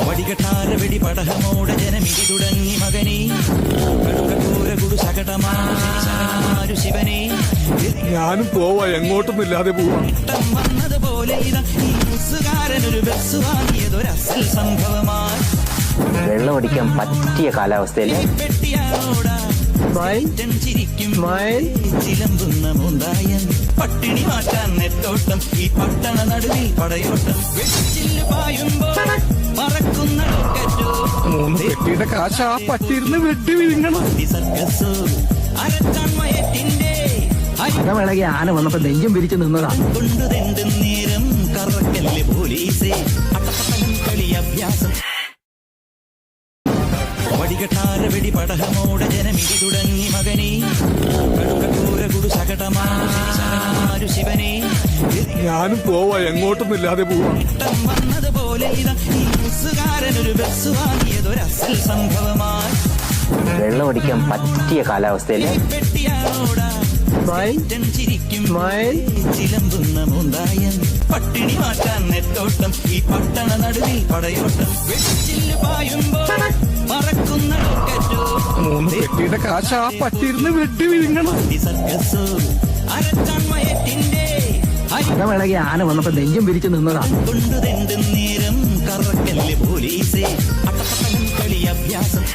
വടികെട്ടാര വെടി പടഹമോടെ ജനമിതി തുടങ്ങി മകനെ കടുകൂര ശകടമാരു ശിവനെ ഞാനും പോവാ എങ്ങോട്ടൊന്നുമില്ലാതെ പോവാ വന്നതുപോലെ ഇതാ ഈ ബസ്സുകാരനൊരു ബസ് വാങ്ങിയതൊരസൽ സംഭവമായി വെള്ളമടിക്കാൻ പറ്റിയ കാലാവസ്ഥയിൽ ചിലമ്പുന്ന മൂന്തായൻ പട്ടിണി മാറ്റാൻ നെട്ടോട്ടം ഈ പട്ടണ നടുവിൽ പടയോട്ടം വെച്ചില് പായുമ്പോൾ പറക്കുന്ന പെട്ടിയുടെ കാശ് ആ പറ്റിയിരുന്ന് വെട്ടി വിഴുങ്ങണം സർക്കസോ അരക്കൺമയറ്റിന്റെ ഇളകി ആന വന്നപ്പോ നെഞ്ചും പിരിച്ചു നിന്നതാ കൊണ്ടുതെണ്ടും നേരം കറക്കല്ലേ പോലീസേ അട്ടപ്പട്ടലും കളി അഭ്യാസം വടികെട്ടാര വെടി പടഹമോടെ ജനമിതി തുടങ്ങി മകനെ കടുകൂര ശകടമാരു ശിവനെ ഞാനും പോവാ എങ്ങോട്ടൊന്നുമില്ലാതെ പോവാ വന്നതുപോലെ ഇതാ ഈ ബസ്സുകാരനൊരു ബസ് വാങ്ങിയതൊരസൽ സംഭവമായി വെള്ളമടിക്കാൻ പറ്റിയ കാലാവസ്ഥയിൽ ചിലമ്പുന്ന മൂന്തായൻ പട്ടിണി മാറ്റാൻ നെട്ടോട്ടം ഈ പട്ടണ നടുവിൽ പടയോട്ടം വെച്ചില് പായുമ്പോൾ പറക്കുന്ന പെട്ടിയുടെ കാശ് ആ പറ്റിയിരുന്ന് വെട്ടി വിഴുങ്ങണം സർക്കസോ അരക്കൺമയറ്റിന്റെ ഇളകി ആന വന്നപ്പോ നെഞ്ചും പിരിച്ചു നിന്നതാ കൊണ്ടുതെണ്ടും നേരം കറക്കല്ലേ പോലീസേ അട്ടപ്പട്ടലും കളി അഭ്യാസം